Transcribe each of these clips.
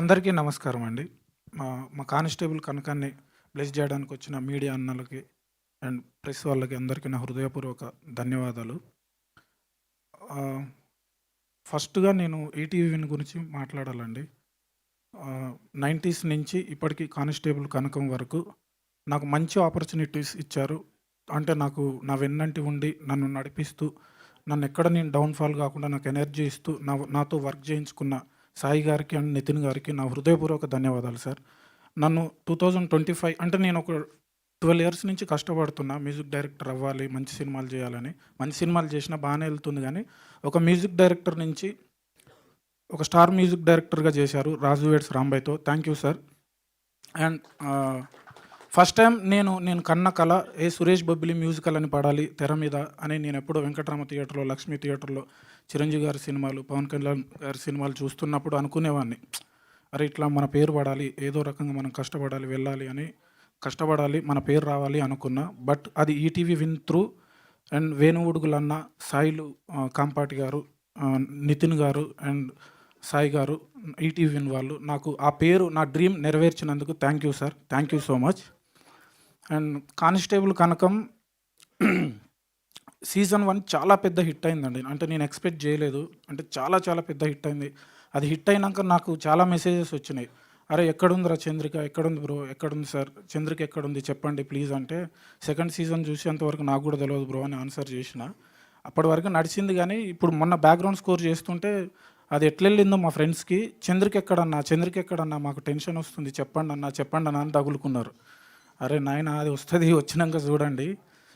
అందరికీ నమస్కారం అండి. మా మా కానిస్టేబుల్ కనకాన్ని బ్లెస్ చేయడానికి వచ్చిన మీడియా అన్నలకి అండ్ ప్రెస్ వాళ్ళకి అందరికీ నా హృదయపూర్వక ధన్యవాదాలు. ఆహ్, ఫస్ట్‌గా నేను ఈటీవీ గురించి మాట్లాడాలండి. 90s నుంచి ఇప్పటికి కానిస్టేబుల్ కనకం వరకు నాకు మంచి ఆపర్చునిటీస్ ఇచ్చారు. అంటే నాకు నా వెన్నంటి ఉండి నన్ను నడిపిస్తూ, నన్నెక్కడ నేను డౌన్‌ఫాల్ కాకుండా నాకు ఎనర్జీ ఇస్తూ నాతో వర్క్ చేయించుకున్న సాయి గారికి అండ్ నితిన్ గారికి నా హృదయపూర్వక ధన్యవాదాలు సార్. నన్ను 2025 అంటే నేను ఒక 12 ఇయర్స్ నుంచి కష్టపడుతున్నా మ్యూజిక్ డైరెక్టర్ అవ్వాలి, మంచి సినిమాలు చేయాలని. మంచి సినిమాలు చేసినా బాగానే వెళ్తుంది కానీ, ఒక మ్యూజిక్ డైరెక్టర్ నుంచి ఒక స్టార్ మ్యూజిక్ డైరెక్టర్‌గా చేశారు 'రాజు వెడ్స్ రాంబాయ్‌తో'. Thank you sir. And first time నేను కన్న కల సురేష్ బొబ్బిలి మ్యూజికల్ అని పాడాలి తెర మీద అని నేను ఎప్పుడో వెంకటరామ థియేటర్లో, లక్ష్మీ థియేటర్లో చిరంజీవి గారి సినిమాలు, పవన్ కళ్యాణ్ గారి సినిమాలు చూస్తున్నప్పుడు అనుకునేవాడిని, అరే ఇట్లా మన పేరు పడాలి, ఏదో రకంగా మనం కష్టపడాలి, వెళ్ళాలి అని కష్టపడాలి, మన పేరు రావాలి అనుకున్నా. బట్ అది ఈటీవీ విన్ త్రూ అండ్ వేణువుడుగులన్న, సాయిలు కాంపాటి గారు, నితిన్ గారు అండ్ సాయి గారు, ఈటీవీ విన్ వాళ్ళు నాకు ఆ పేరు, నా డ్రీమ్ నెరవేర్చినందుకు thank you sir. Thank you so much. And constable Kanakam season 1 చాలా పెద్ద హిట్ అయిందండి. అంటే నేను ఎక్స్పెక్ట్ చేయలేదు. అంటే చాలా చాలా పెద్ద హిట్ అయింది. అది హిట్ అయినాక నాకు చాలా మెసేజెస్ వచ్చినాయి. అరే ఎక్కడుందిరా చంద్రిక, ఎక్కడుంది బ్రో, ఎక్కడుంది సార్, చంద్రిక ఎక్కడుంది చెప్పండి ప్లీజ్ అంటే, సెకండ్ సీజన్ చూసేంతవరకు నాకు కూడా తెలియదు బ్రో అని ఆన్సర్ చేసిన. అప్పటి వరకు నడిచింది కానీ ఇప్పుడు మొన్న బ్యాక్గ్రౌండ్ స్కోర్ చేస్తుంటే అది ఎట్లెళ్ళిందో మా ఫ్రెండ్స్కి, చంద్రిక ఎక్కడన్నా మాకు టెన్షన్ వస్తుంది, చెప్పండి అన్న అని తగులుకున్నారు. అరే నాయన అది వస్తుంది, వచ్చినాక చూడండి,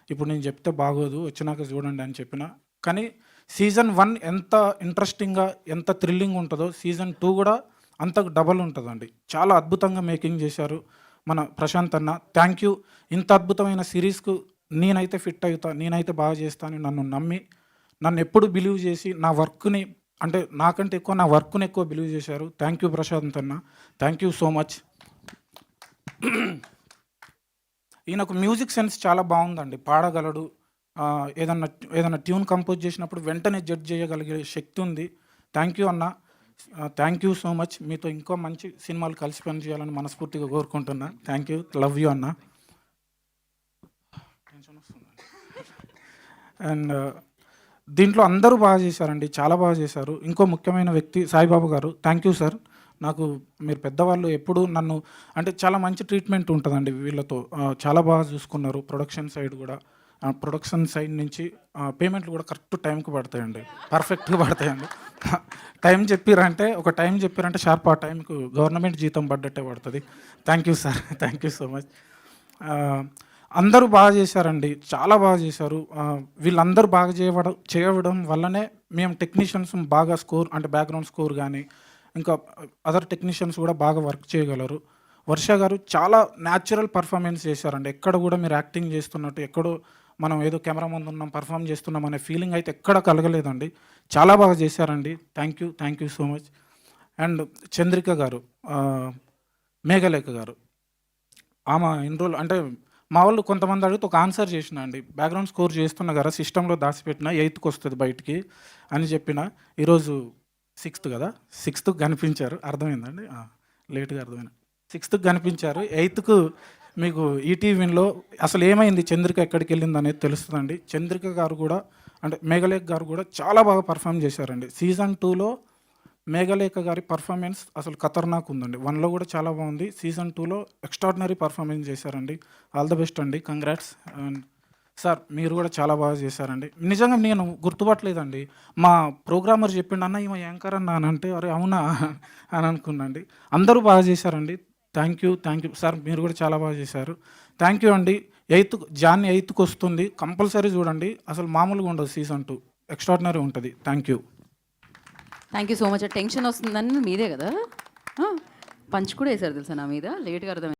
ఇప్పుడు నేను చెప్తే బాగోదు, వచ్చినాక చూడండి అని చెప్పిన. కానీ సీజన్ 1 ఎంత ఇంట్రెస్టింగ్గా, ఎంత థ్రిల్లింగ్ ఉంటుందో సీజన్ 2 కూడా అంతకు డబల్ ఉంటుందండి. చాలా అద్భుతంగా మేకింగ్ చేశారు మన ప్రశాంత్ అన్న. Thank you. ఇంత అద్భుతమైన సిరీస్కు నేనైతే ఫిట్ అవుతా, నేనైతే బాగా చేస్తాను నన్ను నమ్మి, నన్ను ఎప్పుడు బిలీవ్ చేసి నా వర్క్ని, అంటే నాకంటే ఎక్కువ నా వర్క్ని ఎక్కువ బిలీవ్ చేశారు. థ్యాంక్ యూ ప్రశాంత్ అన్న. Thank you so much. ఈయనకు మ్యూజిక్ సెన్స్ చాలా బాగుందండి. పాడగలడు, ఏదన్నా ట్యూన్ కంపోజ్ చేసినప్పుడు వెంటనే జడ్జ్ చేయగలిగే శక్తి ఉంది. థ్యాంక్ యూ అన్న. Thank you so much. మీతో ఇంకో మంచి సినిమాలు కలిసి పనిచేయాలని మనస్ఫూర్తిగా కోరుకుంటున్నా. Thank you. లవ్ యూ అన్న. అండ్ దీంట్లో అందరూ బాగా చేశారండి, చాలా బాగా చేశారు. ఇంకో ముఖ్యమైన వ్యక్తి సాయిబాబు గారు. Thank you sir. నాకు మీరు పెద్దవాళ్ళు ఎప్పుడు నన్ను, అంటే చాలా మంచి ట్రీట్మెంట్ ఉంటుందండి వీళ్ళతో, చాలా బాగా చూసుకున్నారు. ప్రొడక్షన్ సైడ్ కూడా, ప్రొడక్షన్ సైడ్ నుంచి పేమెంట్లు కూడా కరెక్ట్ టైంకి పడతాయండి, పర్ఫెక్ట్గా పడతాయండి. టైం చెప్పారంటే షార్ప్ ఆ టైంకు గవర్నమెంట్ జీతం పడ్డట్టే పడుతుంది. Thank you sir. Thank you so much. అందరూ బాగా చేశారండి, చాలా బాగా చేశారు. వీళ్ళందరూ బాగా చేయడం వల్లనే మేము టెక్నీషియన్స్ బాగా స్కోర్, అంటే బ్యాక్గ్రౌండ్ స్కోర్ కానీ ఇంకా అదర్ టెక్నీషియన్స్ కూడా బాగా వర్క్ చేయగలరు. వర్ష గారు చాలా న్యాచురల్ పర్ఫార్మెన్స్ చేశారండి. ఎక్కడ కూడా మీరు యాక్టింగ్ చేస్తున్నట్టు, ఎక్కడో మనం ఏదో కెమెరా ముందు ఉన్నాం, పర్ఫామ్ చేస్తున్నాం అనే ఫీలింగ్ అయితే ఎక్కడ కలగలేదండి. చాలా బాగా చేశారండి. Thank you so much. And Chandrika గారు, మేఘలేఖ గారు, ఆమె ఇన్ని రోజులు, అంటే మా వాళ్ళు కొంతమంది అడిగితే ఒక ఆన్సర్ చేసిన అండి, బ్యాక్గ్రౌండ్ స్కోర్ చేస్తున్నా కదా సిస్టంలో దాచిపెట్టిన 8th వస్తుంది బయటికి అని చెప్పిన. ఈరోజు 6th కదా, 6th కనిపించారు. అర్థమైందండి, లేట్గా అర్థమైంది. 6th కనిపించారు, 8th మీకు ఈటీవీలో అసలు ఏమైంది, చంద్రిక ఎక్కడికి వెళ్ళింది అనేది తెలుస్తుందండి. చంద్రిక గారు కూడా, అంటే మేఘలేఖ గారు కూడా చాలా బాగా పర్ఫామ్ చేశారండి. సీజన్ 2లో మేఘలేఖ గారి పర్ఫార్మెన్స్ అసలు ఖతర్నాక్ ఉందండి. 1లో కూడా చాలా బాగుంది, సీజన్ 2లో ఎక్స్ట్రాడినరీ పర్ఫార్మెన్స్ చేశారండి. ఆల్ ద బెస్ట్ అండి, కంగ్రాట్స్. అండ్ సార్ మీరు కూడా చాలా బాగా చేశారండి. నిజంగా నేను గుర్తుపట్టలేదండి, మా ప్రోగ్రామర్ చెప్పిండు అన్న ఈమె యాంకర్ అన్న అని అంటే, అరే అవునా అని అనుకున్నాండి. అందరూ బాగా చేశారండి. Thank you sir. మీరు కూడా చాలా బాగా చేశారు. థ్యాంక్ యూ అండి. జాన్ 8th వస్తుంది, కంపల్సరీ చూడండి. అసలు మామూలుగా ఉండదు, సీజన్ 2 ఎక్స్ట్రాడినరీ ఉంటుంది. Thank you so much. Tension వస్తుందని మీదే కదా పంచ్ కూడా వేశారు తెలుసా నా మీద, లేట్గా అర్థమైంది.